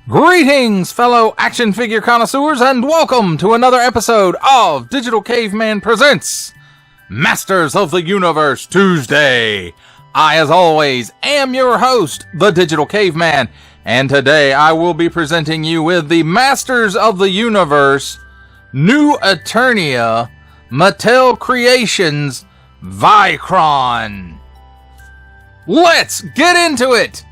Greetings, fellow action figure connoisseurs, and welcome to another episode of Digital Caveman Presents Masters of the Universe Tuesday. I, as always, am your host, the Digital Caveman, and today I will be presenting you with the Masters of the Universe New Eternia Mattel Creations Vykron. Let's get into it!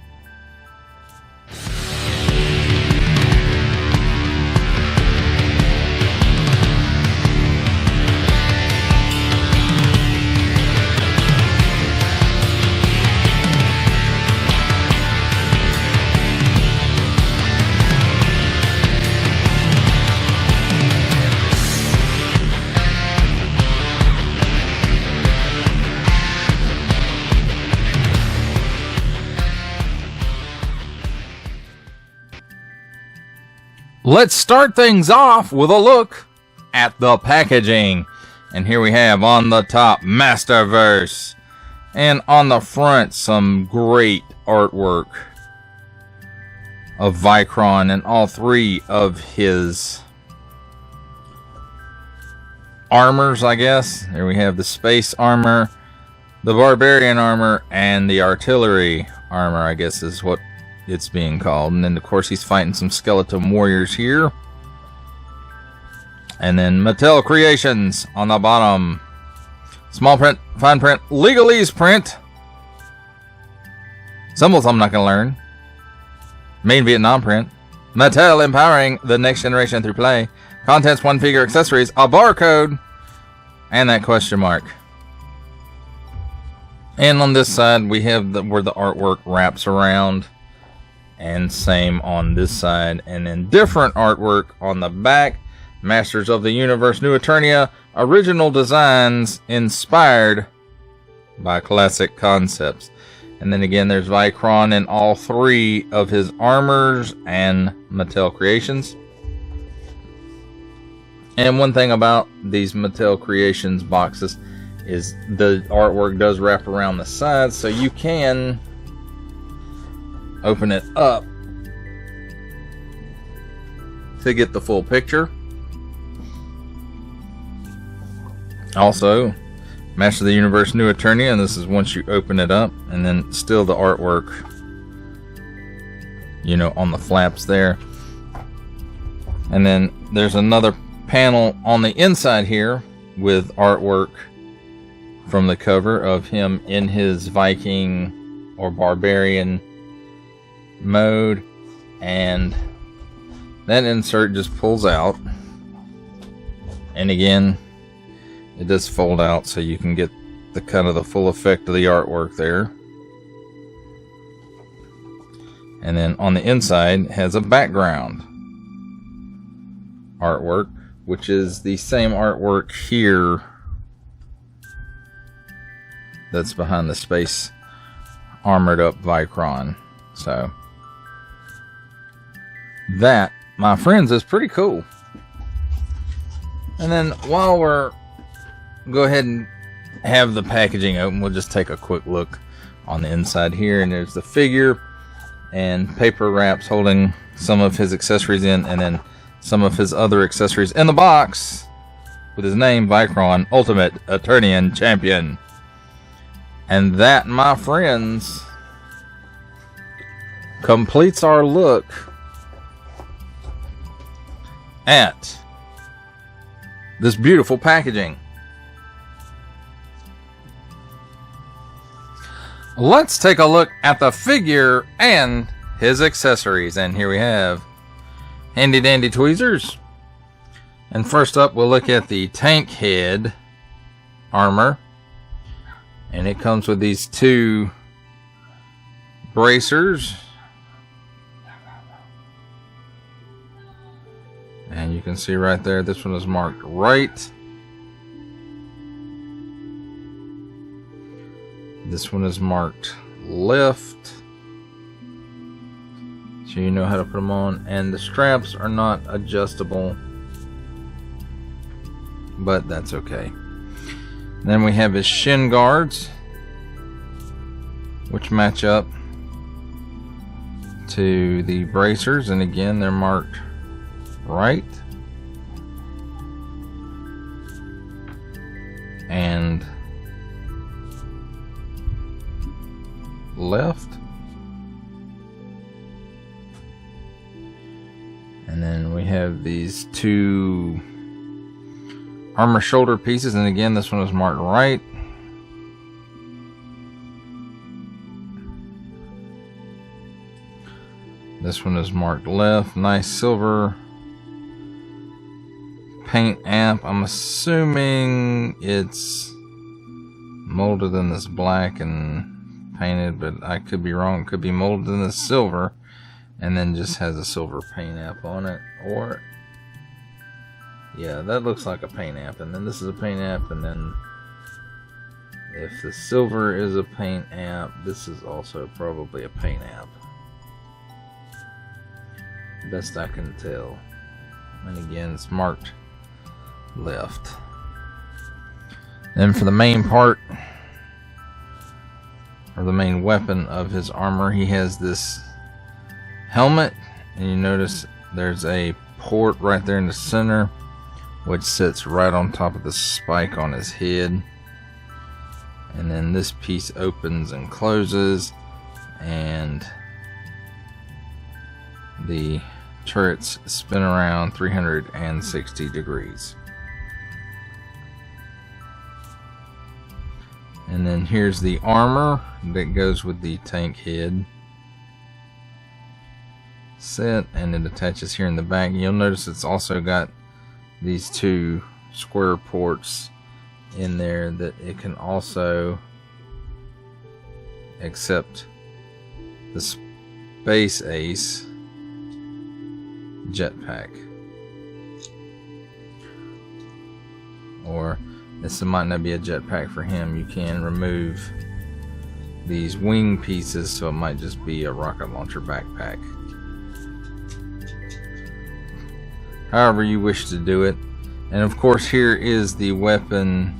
Let's start things off with a look at the packaging. And here we have on the top, Masterverse. And on the front, some great artwork of Vykron and all three of his armors, I guess. There we have the space armor, the barbarian armor, and the artillery armor, I guess is what it's being called. And then of course he's fighting some skeleton warriors here. And then Mattel Creations on the bottom. Small print, fine print, legalese print. Symbols I'm not going to learn. Main Vietnam print. Mattel empowering the next generation through play. Contents, one figure, accessories, a barcode, and that question mark. And on this side we have where the artwork wraps around. And same on this side. And then different artwork on the back. Masters of the Universe New Eternia. Original designs inspired by classic concepts. And then again there's Vykron in all three of his armors and Mattel Creations. And one thing about these Mattel Creations boxes is the artwork does wrap around the sides, so you can open it up to get the full picture. Also, Master of the Universe New Eternia, and this is once you open it up, and then still the artwork, you know, on the flaps there. And then there's another panel on the inside here with artwork from the cover of him in his Viking or barbarian mode, and that insert just pulls out, and again it does fold out so you can get the kind of the full effect of the artwork there. And then on the inside it has a background artwork, which is the same artwork here that's behind the space armored up Vykron. So that, my friends, is pretty cool. And then while we're go ahead and have the packaging open, we'll just take a quick look on the inside here. And there's the figure and paper wraps holding some of his accessories in, and then some of his other accessories in the box with his name, Vykron, Ultimate Eternian Champion. And that, my friends, completes our look at this beautiful packaging. Let's take a look at the figure and his accessories. And here we have handy dandy tweezers. And first up we'll look at the tank head armor. And it comes with these two bracers. And you can see right there, this one is marked right. This one is marked left. So you know how to put them on. And the straps are not adjustable, but that's okay. Then we have his shin guards, which match up to the bracers, and again they're marked right and left. And then we have these two armor shoulder pieces, and again this one is marked right. This one is marked left. Nice silver paint amp. I'm assuming it's molded in this black and painted, but I could be wrong. It could be molded in this silver and then just has a silver paint amp on it. Or, yeah, that looks like a paint amp. And then this is a paint amp, and then if the silver is a paint amp, this is also probably a paint amp. Best I can tell. And again, it's marked left. Then for the main part, or the main weapon of his armor, he has this helmet, and you notice there's a port right there in the center, which sits right on top of the spike on his head. And then this piece opens and closes, and the turrets spin around 360 degrees. And then here's the armor that goes with the tank head set, and it attaches here in the back. You'll notice it's also got these two square ports in there that it can also accept the Space Ace jetpack, or this might not be a jetpack for him. You can remove these wing pieces, so it might just be a rocket launcher backpack. However you wish to do it. And of course here is the weapon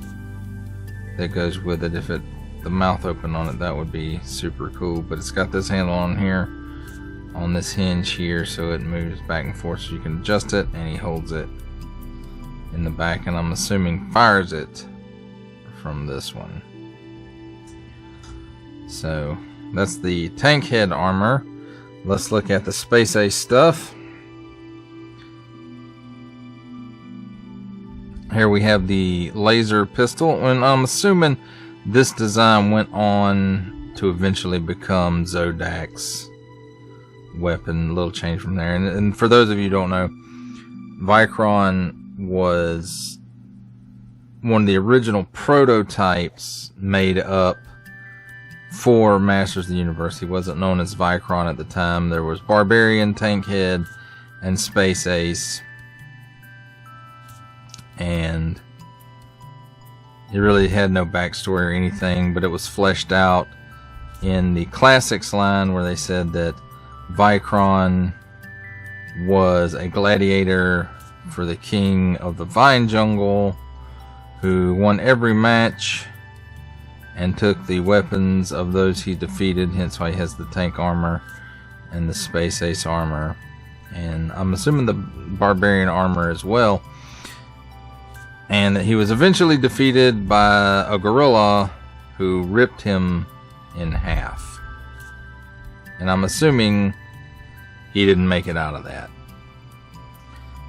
that goes with it. If the mouth open on it, that would be super cool, but it's got this handle on here, on this hinge here, so it moves back and forth, so you can adjust it, and he holds it in the back, and I'm assuming fires it from this one. So that's the tank head armor. Let's look at the Space Ace stuff. Here we have the laser pistol, and I'm assuming this design went on to eventually become Zodak's weapon. A little change from there. And for those of you who don't know, Vykron was one of the original prototypes made up for Masters of the Universe. He wasn't known as Vykron at the time. There was Barbarian, Tankhead, and Space Ace, and it really had no backstory or anything, but it was fleshed out in the Classics line, where they said that Vykron was a gladiator for the king of the Vine Jungle, who won every match and took the weapons of those he defeated, hence why he has the tank armor and the Space Ace armor, and I'm assuming the Barbarian armor as well. And that he was eventually defeated by a gorilla who ripped him in half. And I'm assuming he didn't make it out of that.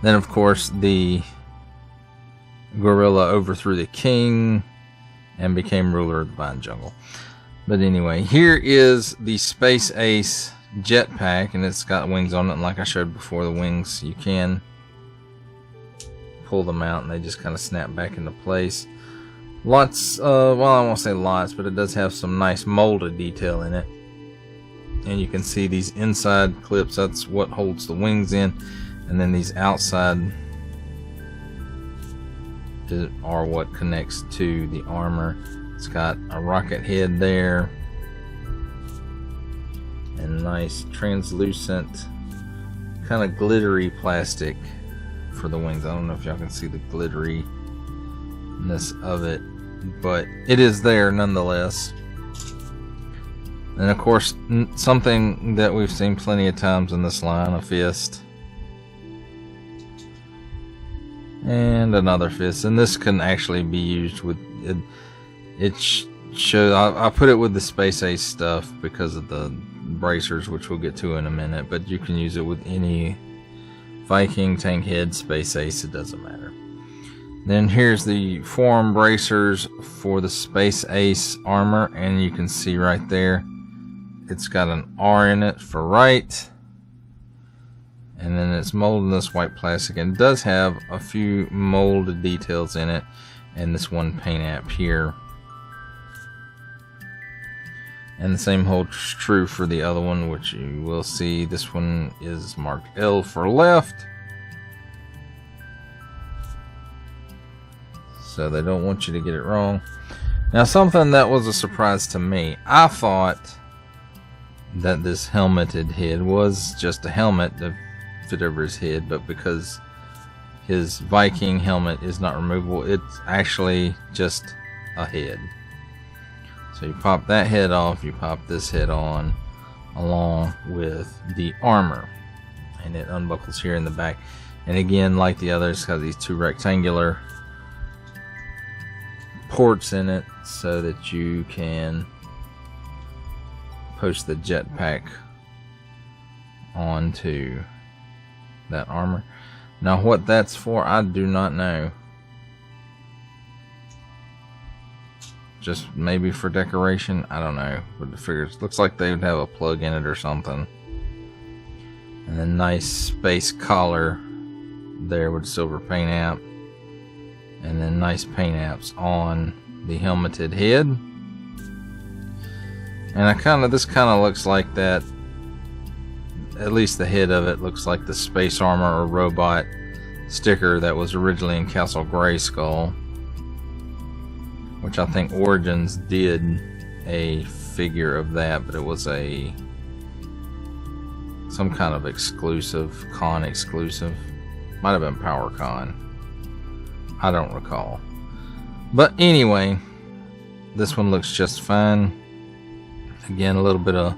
Then, of course, the gorilla overthrew the king and became ruler of the Vine Jungle. But anyway, here is the Space Ace jetpack, and it's got wings on it. And like I showed before, the wings, you can pull them out and they just kind of snap back into place. Lots, well, I won't say lots, but it does have some nice molded detail in it. And you can see these inside clips, that's what holds the wings in, and then these outside are what connects to the armor. It's got a rocket head there and nice translucent kind of glittery plastic for the wings. I don't know if y'all can see the glitteriness of it, but it is there nonetheless. And of course, something that we've seen plenty of times in this line, a fist. And another fist. And this can actually be used with it. Shows I put it with the Space Ace stuff because of the bracers, which we'll get to in a minute, but you can use it with any Viking, tank head, Space Ace, it doesn't matter. Then here's the forearm bracers for the Space Ace armor, and you can see right there it's got an R in it for right, and then it's molded in this white plastic, and it does have a few molded details in it, and this one paint app here. And the same holds true for the other one, which you will see. This one is marked L for left. So they don't want you to get it wrong. Now, something that was a surprise to me. I thought that this helmeted head was just a helmet to fit over his head, but because his Viking helmet is not removable, it's actually just a head. So you pop that head off, you pop this head on along with the armor, and it unbuckles here in the back. And again, like the others, it's got these two rectangular ports in it so that you can post the jetpack onto that armor. Now what that's for, I do not know. Just maybe for decoration, I don't know. But the figures looks like they would have a plug in it or something. And then nice space collar there with silver paint app. And then nice paint apps on the helmeted head. And this kind of looks like that. At least the head of it looks like the space armor or robot sticker that was originally in Castle Grayskull, which I think Origins did a figure of that, but it was some kind of exclusive, con exclusive. Might have been PowerCon. I don't recall. But anyway, this one looks just fine. Again, a little bit of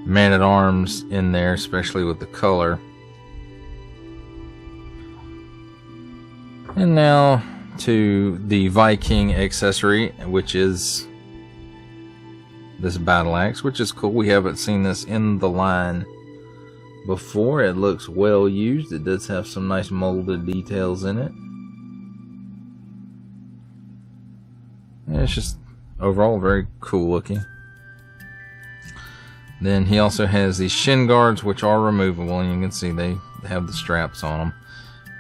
man-at-arms in there, especially with the color. And now to the Viking accessory, which is this battle axe, which is cool. We haven't seen this in the line before. It looks well used. It does have some nice molded details in it. And it's just overall very cool looking. Then he also has these shin guards, which are removable, and you can see they have the straps on them.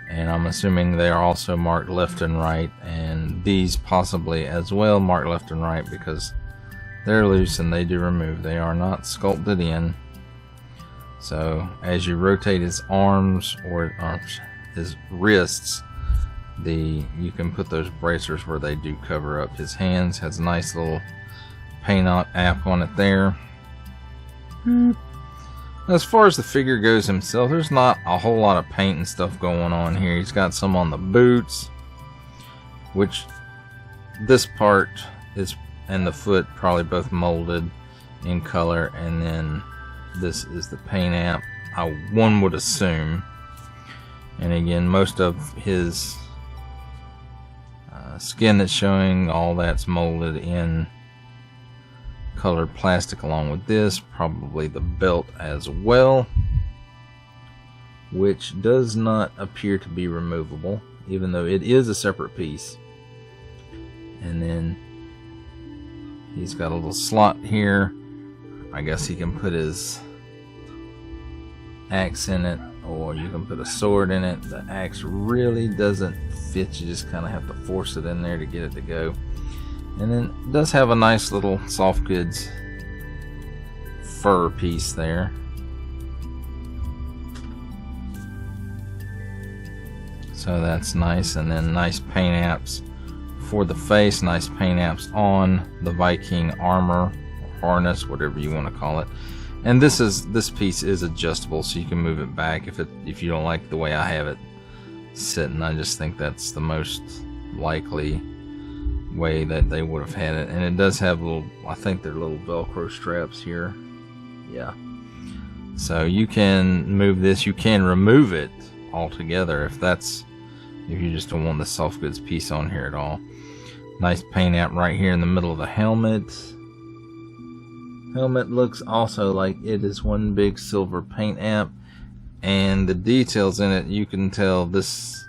And I'm assuming they are also marked left and right, and these possibly as well marked left and right because they're loose and they do remove. They are not sculpted in. So as you rotate his arms or his wrists, you can put those bracers where they do cover up. His hands has a nice little paint app on it there. As far as the figure goes himself, there's not a whole lot of paint and stuff going on here. He's got some on the boots, which this part is, and the foot probably both molded in color, and then this is the paint app, one would assume. And again, most of his skin that's showing, all that's molded in colored plastic along with this, probably the belt as well, which does not appear to be removable, even though it is a separate piece. And then he's got a little slot here. I guess he can put his axe in it, or you can put a sword in it. The axe really doesn't fit, you just kind of have to force it in there to get it to go. And then it does have a nice little soft goods fur piece there. So that's nice. And then nice paint apps for the face, nice paint apps on the Viking armor, harness, whatever you want to call it. And this piece is adjustable, so you can move it back if you don't like the way I have it sitting. I just think that's the most likely way that they would have had it. And it does have little, I think they're little Velcro straps here. Yeah. So you can move this. You can remove it altogether if you just don't want the soft goods piece on here at all. Nice paint app right here in the middle of the helmet. Helmet looks also like it is one big silver paint app, and the details in it, you can tell this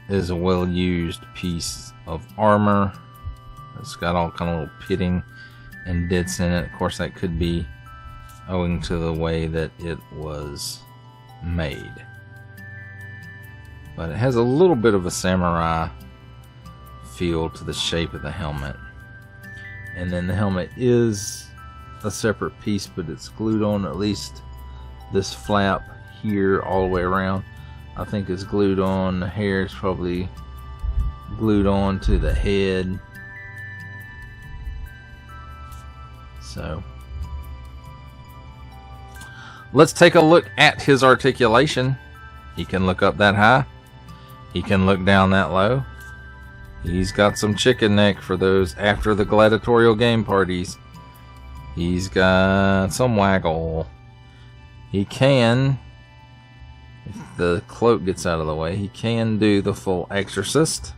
is a well used piece of armor. It's got all kind of little pitting and dents in it. Of course, that could be owing to the way that it was made, but it has a little bit of a samurai feel to the shape of the helmet. And then the helmet is a separate piece, but it's glued on, at least this flap here all the way around I think is glued on. The hair is probably glued on to the head. So let's take a look at his articulation. He can look up that high. He can look down that low. He's got some chicken neck for those after the gladiatorial game parties. He's got some waggle. He can, if the cloak gets out of the way, he can do the full exorcist.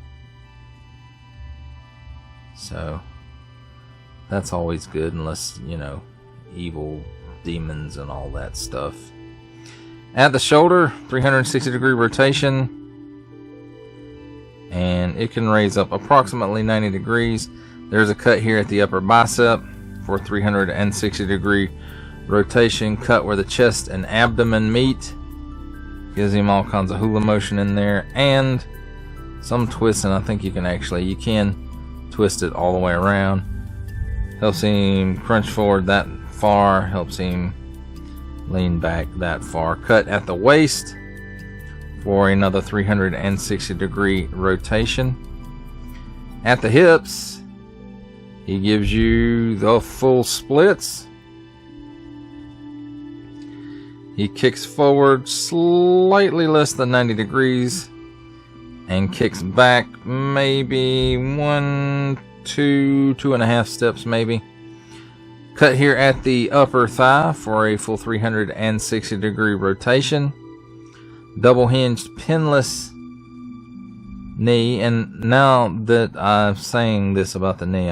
So that's always good, unless, you know, evil demons and all that stuff. At the shoulder, 360-degree rotation. And it can raise up approximately 90 degrees. There's a cut here at the upper bicep for 360-degree rotation. Cut where the chest and abdomen meet. Gives him all kinds of hula motion in there. And some twisting. I think you can twist it all the way around. Helps him crunch forward that far. Helps him lean back that far. Cut at the waist for another 360-degree rotation. At the hips, he gives you the full splits. He kicks forward slightly less than 90 degrees and kicks back maybe 1, 2, 2.5 steps maybe. Cut here at the upper thigh for a full 360-degree rotation. Double hinged pinless knee. And now that I'm saying this about the knee,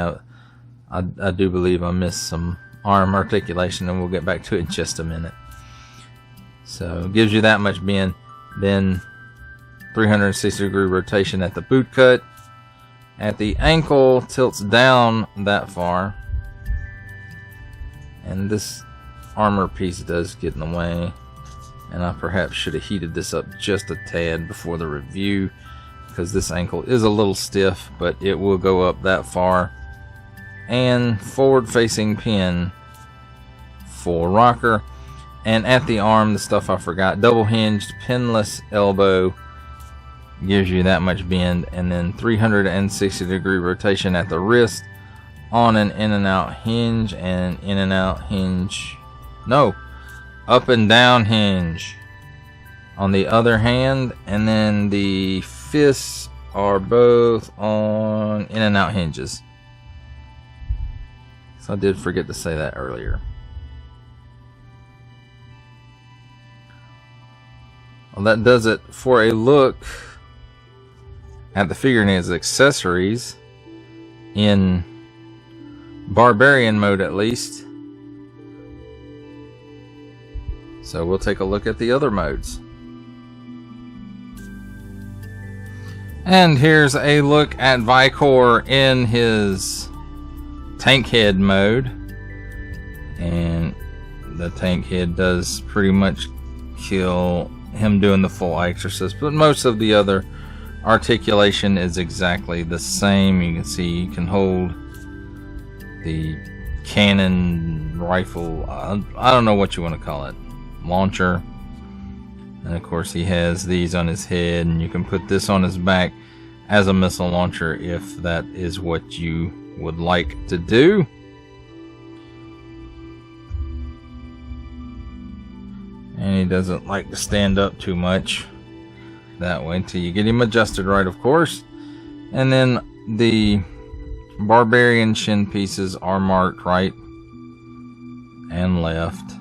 I do believe I missed some arm articulation, and we'll get back to it in just a minute. So it gives you that much bend. Then 360-degree rotation at the boot cut. At the ankle, tilts down that far. And this armor piece does get in the way. And I perhaps should have heated this up just a tad before the review, because this ankle is a little stiff, but it will go up that far. And forward facing pin for rocker. And at the arm, the stuff I forgot, double hinged pinless elbow gives you that much bend. And then 360-degree rotation at the wrist on an in and out hinge, and in and out hinge. No. Up and down hinge on the other hand, and then the fists are both on in and out hinges. So I did forget to say that earlier. Well, that does it for a look at the figure and his accessories in barbarian mode, at least. So we'll take a look at the other modes. And here's a look at Vykron in his tank head mode. And the tank head does pretty much kill him doing the full exorcist, but most of the other articulation is exactly the same. You can see you can hold the cannon rifle, I don't know what you want to call it, launcher. And of course he has these on his head, and you can put this on his back as a missile launcher if that is what you would like to do. And he doesn't like to stand up too much that way until you get him adjusted right, of course. And then the Barbarian shin pieces are marked right and left,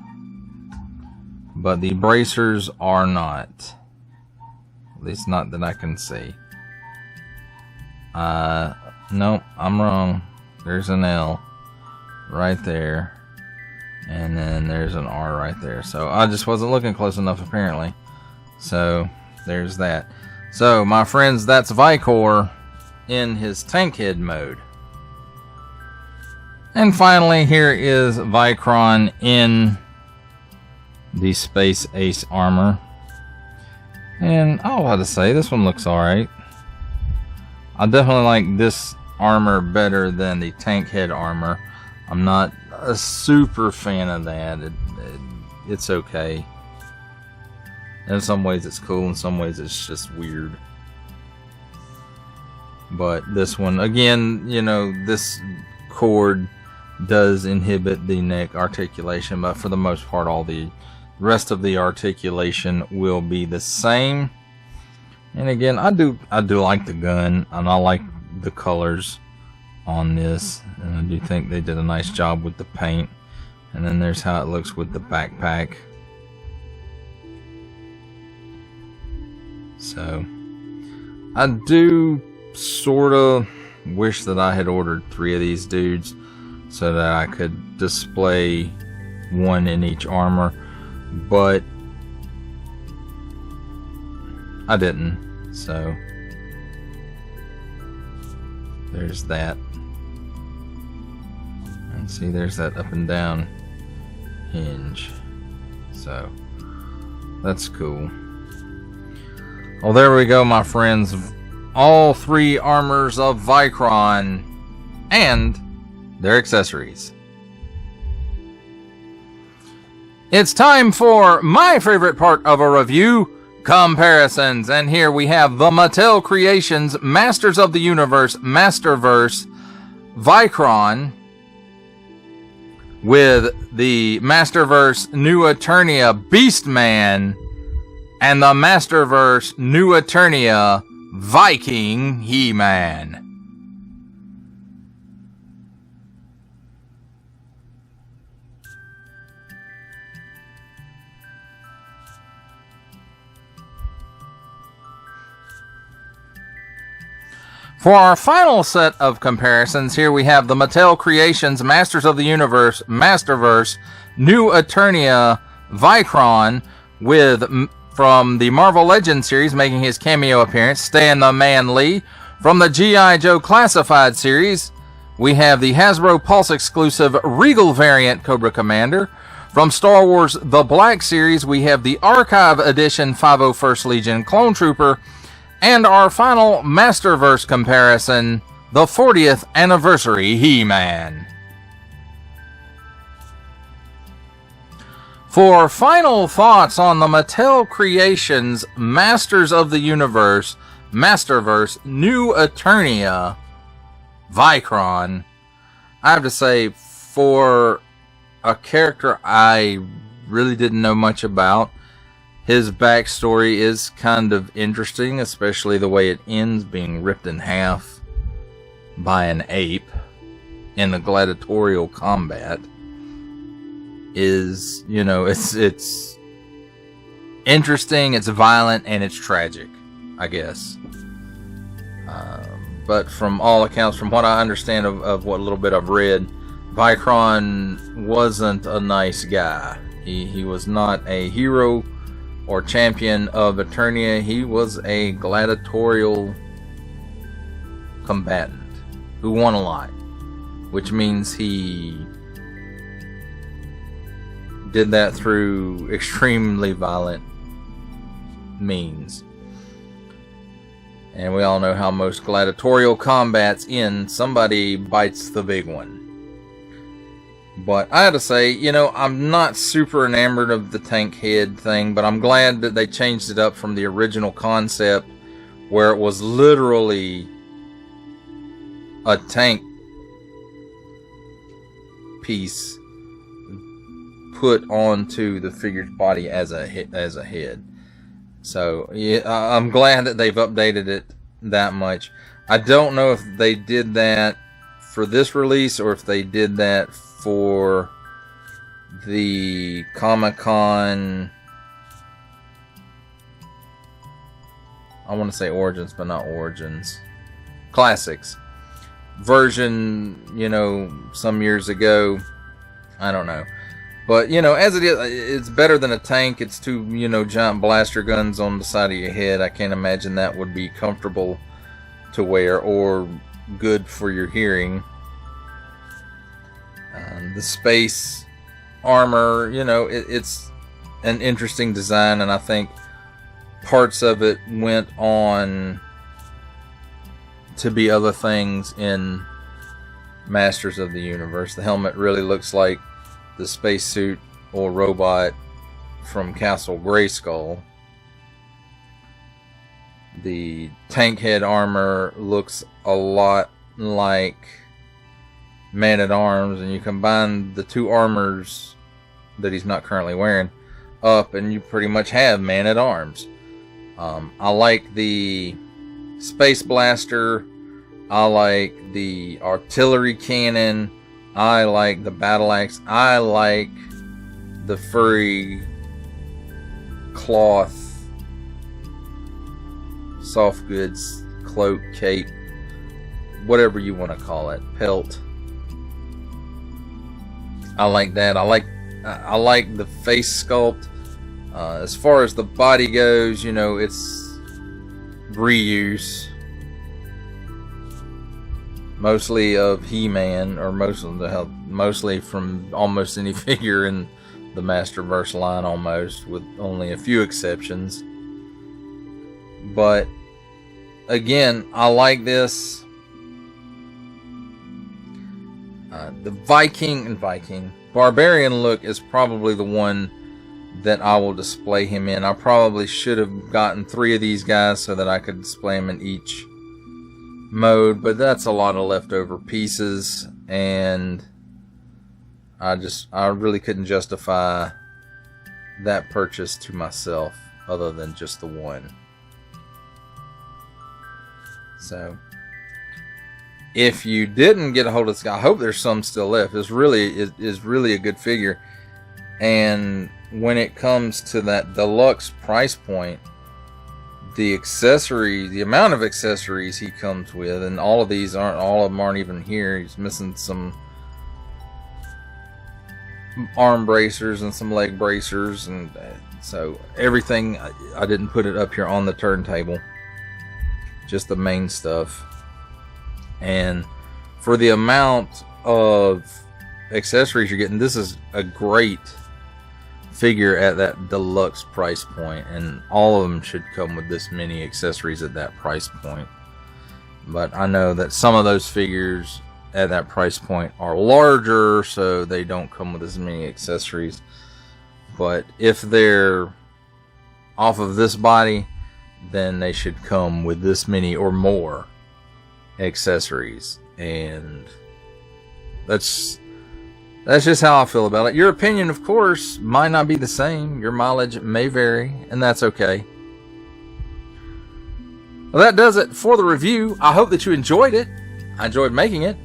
but the bracers are not. At least not that I can see. Nope, I'm wrong. There's an L right there, and then there's an R right there. So I just wasn't looking close enough, apparently. So there's that. So my friends, that's Vykron in his tank head mode. And finally, here is Vykron in the Space Ace armor. And I'll have to say, this one looks alright. I definitely like this armor better than the tank head armor. I'm not a super fan of that. It's okay. In some ways it's cool, in some ways it's just weird. But this one, again, you know, this cord does inhibit the neck articulation, but for the most part all the rest of the articulation will be the same. And again, I do like the gun, and I like the colors on this, and I do think they did a nice job with the paint. And then there's how it looks with the backpack. So I do sort of wish that I had ordered 3 of these dudes so that I could display one in each armor, but I didn't. So there's that. And see, there's that up and down hinge. So that's cool. Well, there we go, my friends. All 3 armors of Vykron and their accessories. It's time for my favorite part of a review, comparisons. And here we have the Mattel Creations Masters of the Universe Masterverse Vykron with the Masterverse New Eternia Beastman and the Masterverse New Eternia Viking He-Man. For our final set of comparisons, here we have the Mattel Creations Masters of the Universe Masterverse New Eternia Vykron with, from the Marvel Legends series, making his cameo appearance, Stan the Man Lee. From the G.I. Joe Classified series, we have the Hasbro Pulse exclusive Regal variant Cobra Commander. From Star Wars The Black series, we have the Archive Edition 501st Legion Clone Trooper. And our final Masterverse comparison, the 40th Anniversary He-Man. For final thoughts on the Mattel Creations Masters of the Universe Masterverse New Eternia Vykron, I have to say, for a character I really didn't know much about, his backstory is kind of interesting, especially the way it ends, being ripped in half by an ape in a gladiatorial combat. Is, you know, it's interesting, it's violent, and it's tragic, I guess. But from all accounts, from what I understand of what little bit I've read, Vykron wasn't a nice guy. He was not a hero or champion of Eternia. He was a gladiatorial combatant who won a lot, which means he did that through extremely violent means. And we all know how most gladiatorial combats end. Somebody bites the big one. But I had to say, you know, I'm not super enamored of the tank head thing, but I'm glad that they changed it up from the original concept where it was literally a tank piece put onto the figure's body as a head. So yeah, I'm glad that they've updated it that much. I don't know if they did that for this release or if they did that for the Comic-Con, I want to say Origins, but not Origins, Classics version, you know, some years ago. I don't know. But, you know, as it is, it's better than a tank. It's two, you know, giant blaster guns on the side of your head. I can't imagine that would be comfortable to wear or good for your hearing. The space armor, you know, it's an interesting design, and I think parts of it went on to be other things in Masters of the Universe. The helmet really looks like the spacesuit or robot from Castle Grayskull. The tank head armor looks a lot like Man-at-Arms, and you combine the two armors that he's not currently wearing up, and you pretty much have Man-at-Arms. I like the space blaster. I like the artillery cannon. I like the battle axe. I like the furry cloth, soft goods, cloak, cape, whatever you want to call it, pelt. I like that. I like the face sculpt. As far as the body goes, you know, it's reuse, mostly of He-Man, or mostly from almost any figure in the Masterverse line, almost, with only a few exceptions. But again, I like this. The Viking Barbarian look is probably the one that I will display him in. I probably should have gotten 3 of these guys so that I could display him in each mode, but that's a lot of leftover pieces, and I really couldn't justify that purchase to myself other than just the one. So if you didn't get a hold of this guy, I hope there's some still left. It's really a good figure. And when it comes to that deluxe price point, the amount of accessories he comes with, and all of them aren't even here. He's missing some arm bracers and some leg bracers, and so everything, I didn't put it up here on the turntable, just the main stuff. And for the amount of accessories you're getting, this is a great figure at that deluxe price point, and all of them should come with this many accessories at that price point. But I know that some of those figures at that price point are larger, so they don't come with as many accessories. But if they're off of this body, then they should come with this many or more accessories. And that's just how I feel about it. Your opinion, of course, might not be the same. Your mileage may vary, and that's okay. Well, that does it for the review. I hope that you enjoyed it. I enjoyed making it.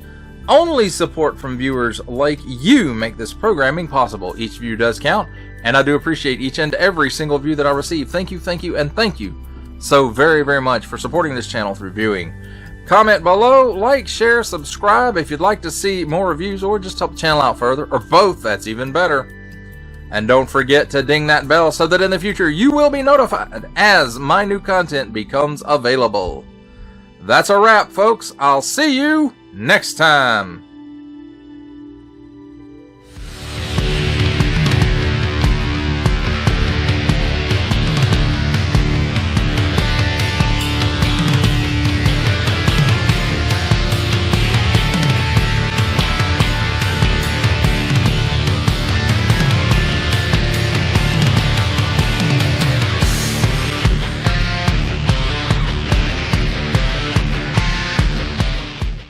Only support from viewers like you make this programming possible. Each view does count, and I do appreciate each and every single view that I receive. Thank you, and thank you so very, very much for supporting this channel through viewing. Comment below, like, share, subscribe if you'd like to see more reviews, or just help the channel out further, or both. That's even better. And don't forget to ding that bell so that in the future you will be notified as my new content becomes available. That's a wrap, folks. I'll see you next time.